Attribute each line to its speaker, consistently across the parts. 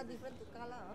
Speaker 1: different color.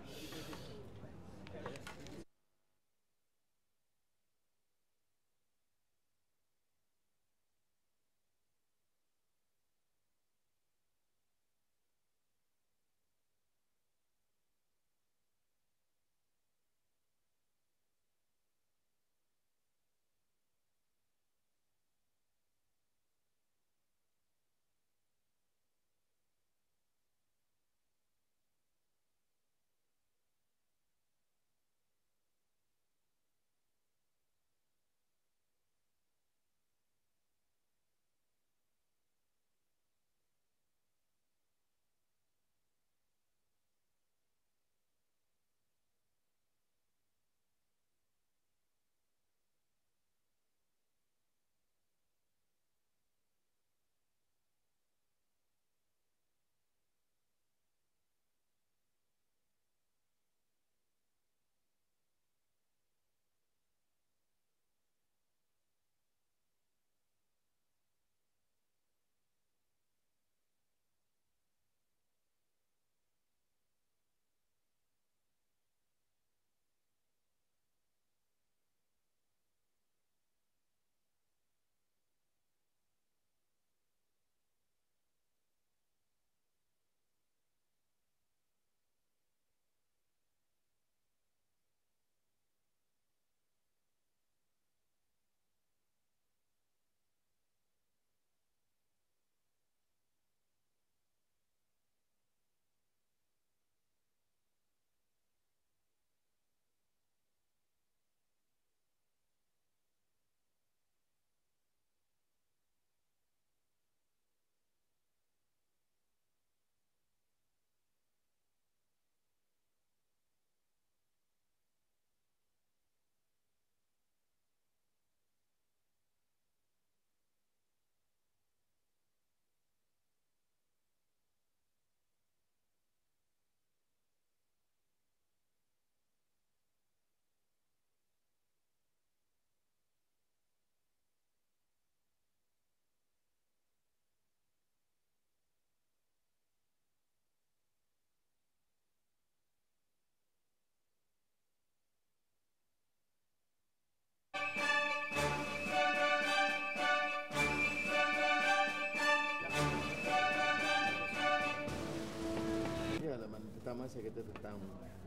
Speaker 2: Pertama saya kata tentang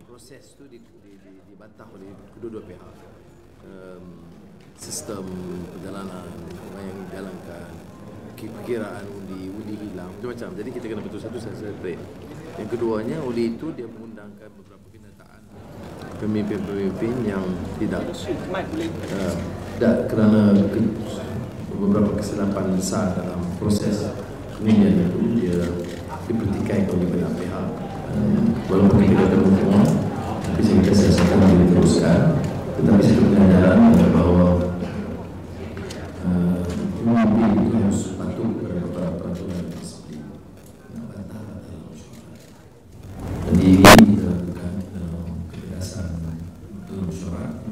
Speaker 2: proses tu dibantah oleh kedua-dua pihak. Sistem perjalanan yang dijalankan, perkiraan undi hilang, macam-macam. Jadi kita kena betul satu separate. Yang keduanya, oleh itu dia mengundangkan beberapa kenyataan pemimpin-pemimpin yang tidak kerana beberapa kesilapan besar dalam proses pengundian itu dia dipertikaikan oleh banyak pihak. Walaupun kita kata semua, tapi saya rasa akan diteruskan. Tetapi saya berkenaan bahawa pemimpin itu harus patuh kepada beberapa peraturan disiplin yang bantah dalam mesyuarat. Jadi ini bukan kebebasan dalam mesyuarat,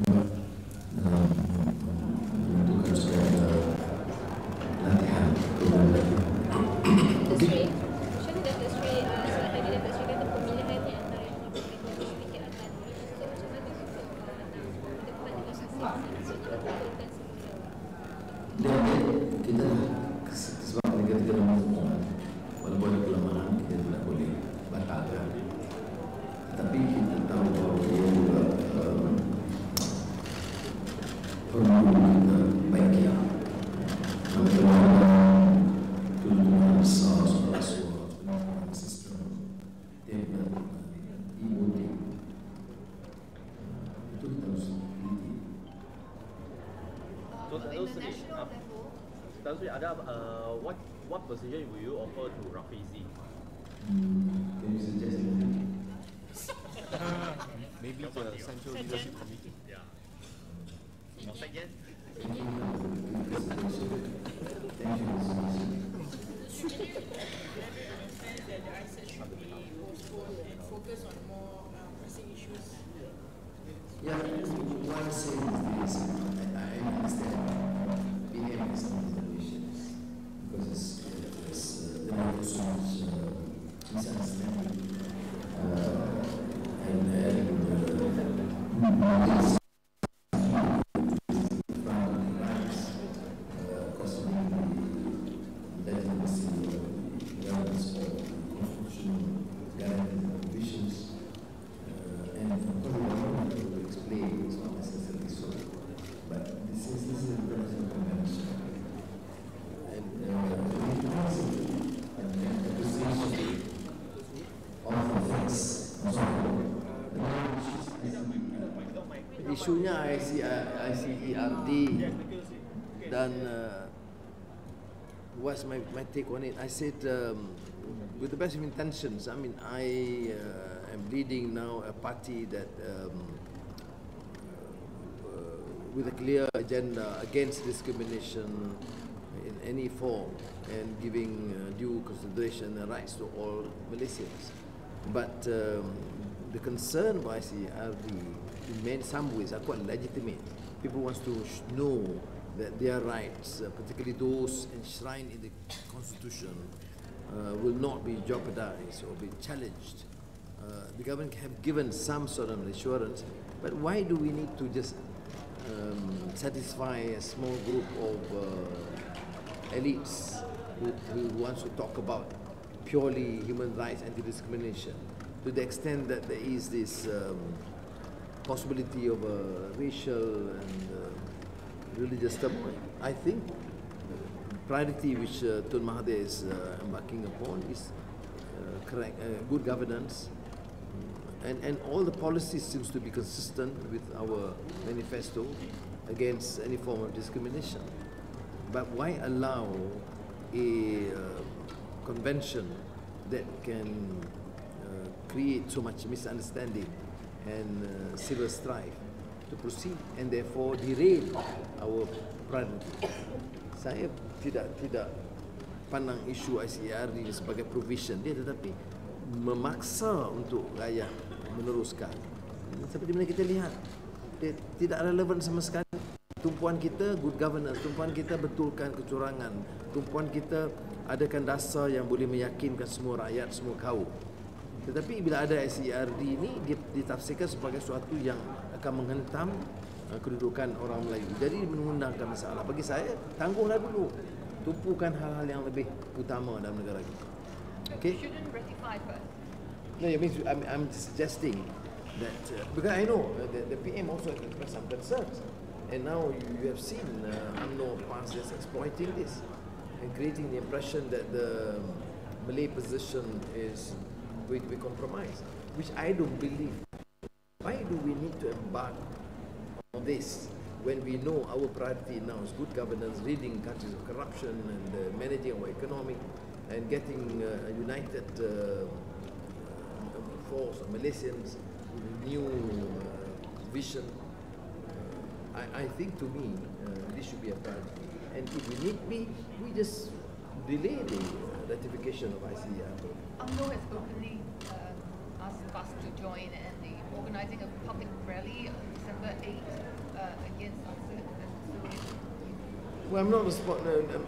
Speaker 2: untuk harus ada latihan kepada kita sebab negara kita dalam hubungan, walaupun ada kelemahan kita tidak boleh batalkan, tetapi kita tahu bahawa dia juga perlu kita baiki bagaimana tujuan besar soal sistem tempat e-voting itu kita harus teliti.
Speaker 3: Datuk Seri, ada what position will you offer to Rafizi?
Speaker 2: Can you suggest anything?
Speaker 4: Maybe the Central Leadership Committee.
Speaker 3: Yeah. Or second?
Speaker 2: Thank you for the
Speaker 5: focus on more pressing issues.
Speaker 2: Yeah, one thing is I understand behavior is not the issues because there are so much misunderstanding and
Speaker 6: isunya ICERD dan what's my take on it? I said with the best of intentions. I mean, I am leading now a party that with a clear agenda against discrimination in any form and giving due consideration and rights to all Malaysians. But the concern by ICERD in some ways are quite legitimate. People want to know that their rights, particularly those enshrined in the Constitution, will not be jeopardized or be challenged. The government have given some sort of assurance, but why do we need to just satisfy a small group of elites who wants to talk about purely human rights, anti-discrimination, to the extent that there is this possibility of a racial and religious turmoil? I think the priority which Tun Mahathir is embarking upon is correct, good governance, and all the policies seems to be consistent with our manifesto against any form of discrimination. But why allow a convention that can create so much misunderstanding and civil strife to proceed and therefore derail our priority? Saya tidak pandang isu ICERD ini sebagai provision dia, tetapi memaksa untuk rakyat meneruskan. Seperti mana kita lihat, dia tidak relevan sama sekali. Tumpuan kita good governance, tumpuan kita betulkan kecurangan, tumpuan kita adakan dasar yang boleh meyakinkan semua rakyat, semua kaum. Tetapi bila ada ICERD ini, dia ditafsirkan sebagai sesuatu yang akan menghentam kedudukan orang Melayu. Jadi mengundangkan masalah. Bagi saya, tangguhlah dulu. Tumpukan hal-hal yang lebih utama dalam negara kita. Okay?
Speaker 1: Shouldn't ratify first.
Speaker 6: No, I mean, I'm suggesting that because I know the PM also expressed some concerns, and now you have seen UMNO past is exploiting this and creating the impression that the Malay position is going to be compromised, which I don't believe. Why do we need to embark on this when we know our priority now is good governance, ridding countries of corruption, and managing our economic and getting a united force of Malaysians with a new vision? I think to me this should be a priority, and if we need be, we just delay the ratification of ICERD.
Speaker 1: UMNO has openly asked us to join in the organising a public rally on December 8th against
Speaker 6: well, I'm not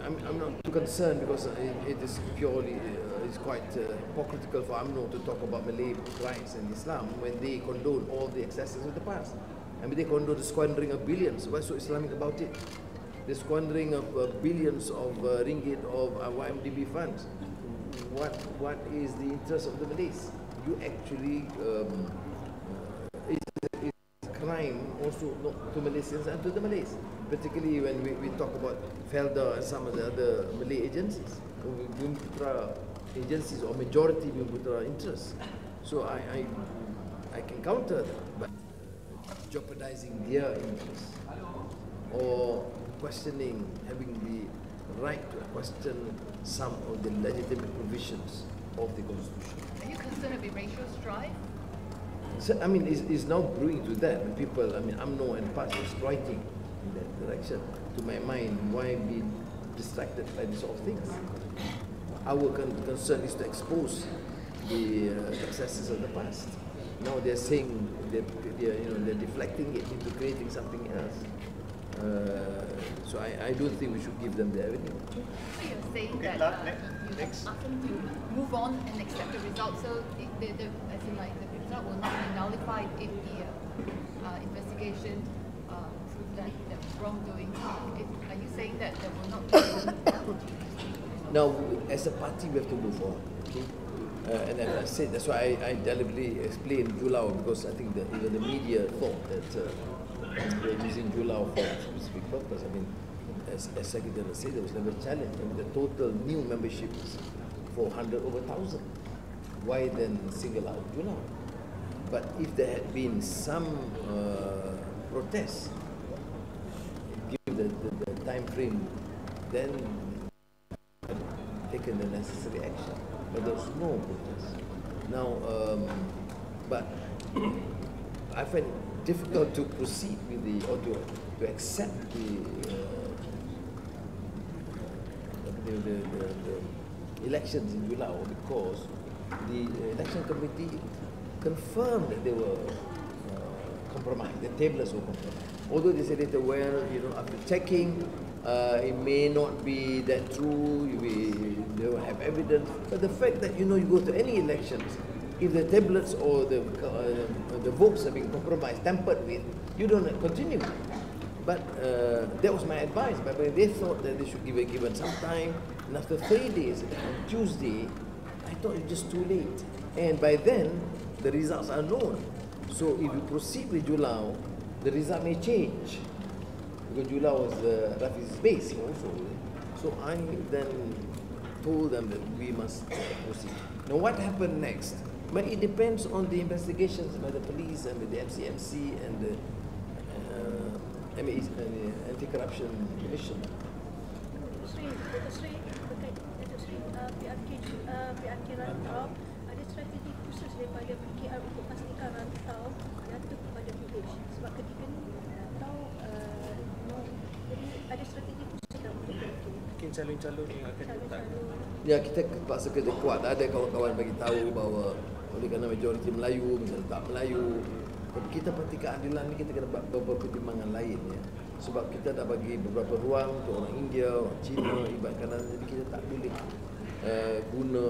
Speaker 6: I'm not too concerned because it is purely it's quite hypocritical for UMNO to talk about Malay rights and Islam when they condone all the excesses of the past. I mean, they condone the squandering of billions. What's so Islamic about it? The squandering of billions of ringgit of YMDB funds. What is the interest of the Malays? You actually it's a crime also not to Malaysians and to the Malays, particularly when we talk about Felda and some of the other Malay agencies, Bumiputera agencies or majority Bumiputera interests. So I can counter that, but jeopardizing their interests or questioning, having the right to question some of the legitimate provisions of the Constitution.
Speaker 1: Are you concerned of racial strife?
Speaker 6: So, I mean, it's now brewing to that. When people, I mean, UMNO and parts exploiting in that direction. To my mind, why be distracted by these sort of things? Our concern is to expose the excesses of the past. Now they're saying they're deflecting it into creating something else. So I don't think we should give them the avenue.
Speaker 1: So you're saying
Speaker 3: Okay,
Speaker 1: that you
Speaker 3: next.
Speaker 1: ask them to move on and accept the result, so as in like the result will not be nullified if the investigation proves that there was wrongdoing. Are you saying that there will not be
Speaker 6: Now, as a party, we have to move on. Okay? And as I said, that's why I deliberately explained Julau, because I think that even the media thought that they're using Julau for a specific purpose. I mean, as Secretary said, there was never a challenge. I mean, the total new membership is 400 over 1,000. Why then single out Julau? But if there had been some protest, given the time frame, then taken the necessary action. But there was no protest. Now, but I find it difficult to proceed with or to accept the elections in Julau, because the election committee confirmed that they were compromised, the tablets were compromised. Although they said later, well, after checking, it may not be that true, they don't have evidence. But the fact that, you go to any elections, if the tablets or the votes have been compromised, tampered with, you don't continue. But that was my advice. But when they thought that they should give it given some time, and after 3 days, on Tuesday, I thought it was just too late. And by then, the results are known. So if you proceed with Julau, the result may change. Because Julau was Rafi's base also. So I then told them that we must proceed. Now what happened next? But it depends on the investigations by the police and the MCMC and the Anti-Corruption Commission.
Speaker 7: Datuk Seri, PRK rantau, ada strategi khusus daripada PKR untuk pastikan rantau jatuh kepada PH. Sebab ketika ni rantau, jadi ada strategi khusus dalam untuk itu.
Speaker 4: Mungkin calon-calon yang akan diletak.
Speaker 6: Ya, kita paksa kerja kuat. Ada kawan-kawan bagi tahu bahawa oleh kerana majoriti Melayu, misalnya tak Melayu, tapi kita Parti Keadilan ni kita kena buat beberapa pertimbangan lain ya. Sebab kita dah bagi beberapa ruang untuk orang India, orang Cina, ibarat jadi kita tak boleh guna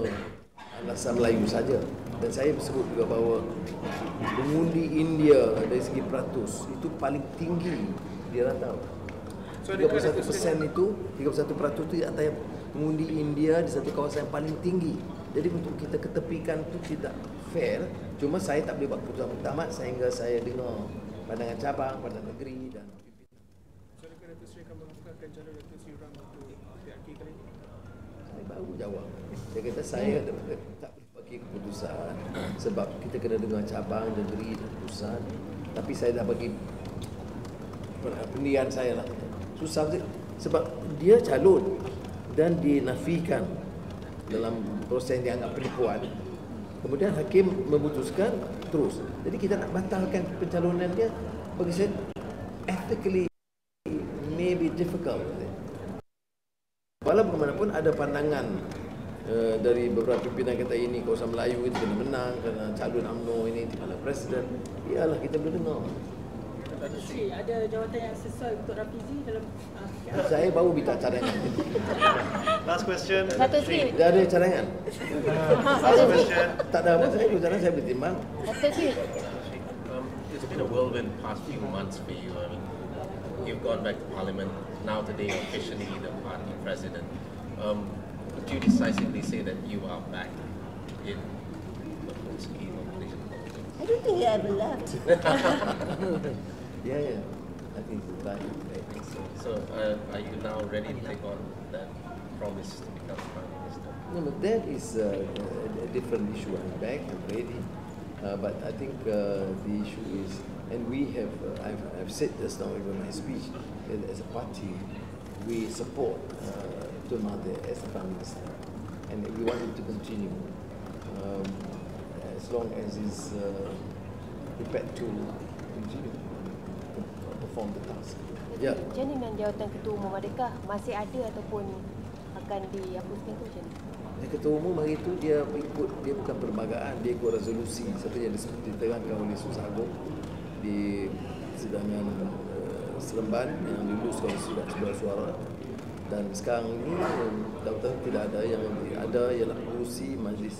Speaker 6: alasan Melayu saja. Dan saya sebut juga bahawa pengundi India dari segi peratus itu paling tinggi di rantau. 31% itu, 31% itu antara pengundi India di satu kawasan yang paling tinggi. Jadi untuk kita ketepikan itu tidak fair. Cuma saya tak boleh buat keputusan muktamad sehingga saya dengar pandangan cabang, pandangan negeri dan
Speaker 4: Datuk Seri akan mengukakan calon Datuk Seri Ram untuk PRK kali ini?
Speaker 6: saya baru jawab. Saya kata saya tak boleh bagi keputusan sebab kita kena dengar cabang, negeri dan pusat. Tapi saya dah bagi pendirian saya lah. Susah sebab dia calon dan dinafikan dalam proses yang dianggap penipuan. Kemudian hakim memutuskan terus. Jadi kita nak batalkan pencalonan dia, bagi saya ethically may be difficult. Walaupun bagaimanapun ada pandangan dari beberapa pimpinan kita ini, kawasan Melayu itu kena menang kerana calon UMNO ini oleh Presiden. Iyalah kita boleh dengar.
Speaker 5: Datuk Seri, ada jawatan yang sesuai untuk Rafizi dalam
Speaker 6: Saya baru minta cadangan.
Speaker 3: Last question.
Speaker 8: Datuk Seri.
Speaker 6: Dah ada cadangan?
Speaker 3: Last question.
Speaker 6: Tak ada apa, saya cadangan, saya boleh timbang.
Speaker 8: Datuk Seri.
Speaker 2: It's been a whirlwind past few months for you. I mean, you've gone back to Parliament. Now today, officially the party president. Could you decisively say that you are back in the full scheme of Malaysian politics?
Speaker 8: I don't think I ever left.
Speaker 6: Yeah. I think it's right.
Speaker 2: So, are you now ready to take on that promise to become Prime Minister?
Speaker 6: No, but that is a different issue. I'm back, I'm ready. But I think the issue is, and we have, I've said this now in my speech, that as a party, we support Tun Mahathir as the Prime Minister. And we want it to continue as long as he's prepared to continue to perform the task. Ya.
Speaker 8: Macam ni dengan jawatan Ketua Umum, adakah masih ada ataupun akan dihapuskan tu macam ni?
Speaker 6: Ketua Umum hari itu dia bukan perlembagaan, dia ikut resolusi seperti yang diterangkan oleh Sultan Agong di sidangan Seremban yang diluluskan oleh sebuah suara, dan sekarang ini betul-betul tidak ada. Yang ada ialah pengurusi Majlis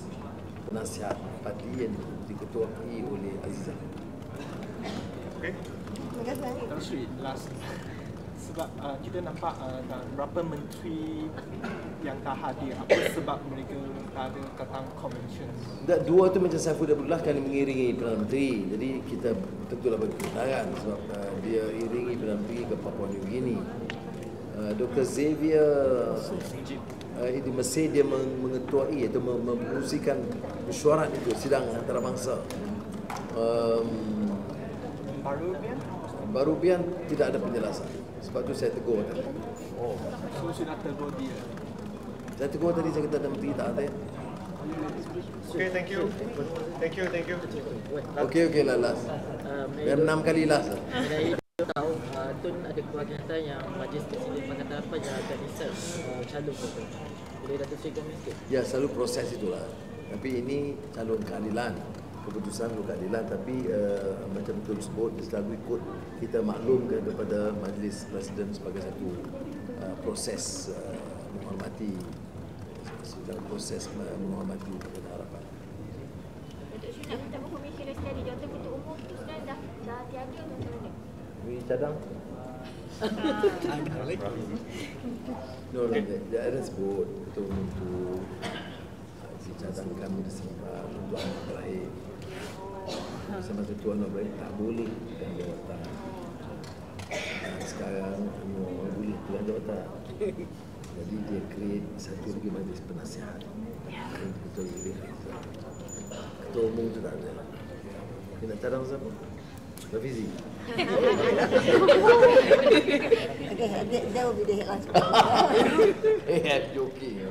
Speaker 6: Penasihat Parti yang diketuai oleh Azizah.
Speaker 4: Okay.
Speaker 9: Datuk Seri, last. Sebab kita nampak berapa menteri yang tak hadir. Apa sebab mereka tak ada datang convention?
Speaker 6: Dua tu macam Saiful Abdullah kan mengiringi Perdana Menteri. Jadi kita tentulah bagi kebenaran sebab dia iringi Perdana Menteri ke Papua New Guinea. Dr. Xavier di Mesir dia mengetuai atau mengurusikan mesyuarat itu, sidang antarabangsa. Barubian tidak ada penjelasan. Sebab tu saya tegur tadi.
Speaker 9: Oh, so sudah tegur dia.
Speaker 6: Saya tegur tadi, saya kata menteri tak ada.
Speaker 4: Okay, thank you.
Speaker 6: Okey, lalas. Dah 6 kali las.
Speaker 10: Kita tahu Tun ada kewajipan yang Majlis Presiden Parti apa yang akan decide calon itu. Boleh Datuk Seri komen sikit?
Speaker 6: Ya, selalu proses itulah. Tapi ini calon keadilan. Keputusan keadilan, tapi macam Tun sebut, selalu ikut kita maklumkan kepada Majlis Presiden sebagai satu proses menghormati, dalam proses menghormati kepada harapan.
Speaker 7: Datuk Seri nak minta informasi lagi sekali, jawatan ketua umum tu sekarang dah tiada atau macam mana?
Speaker 6: Ini cadang? No, dia ada sebut ketua umum tu si cadang kami disimpan untuk Anwar Ibrahim. Sama Ketua Anwar Ibrahim tak boleh pegang jawatan. Sekarang Anwar boleh pegang jawatan. Jadi dia create satu lagi majlis penasihat. Ketua umum tu tak ada. Dia nak cadang siapa? Rafizi.
Speaker 11: That will be the headlines.
Speaker 6: I'm joking.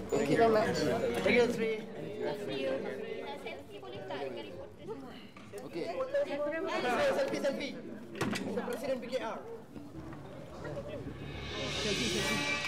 Speaker 11: Thank you very much.
Speaker 10: Thank you, Sri.
Speaker 7: Boleh tak dengan reporter semua?
Speaker 6: Okay.
Speaker 10: Selfie. Presiden PKR.
Speaker 11: Selfie.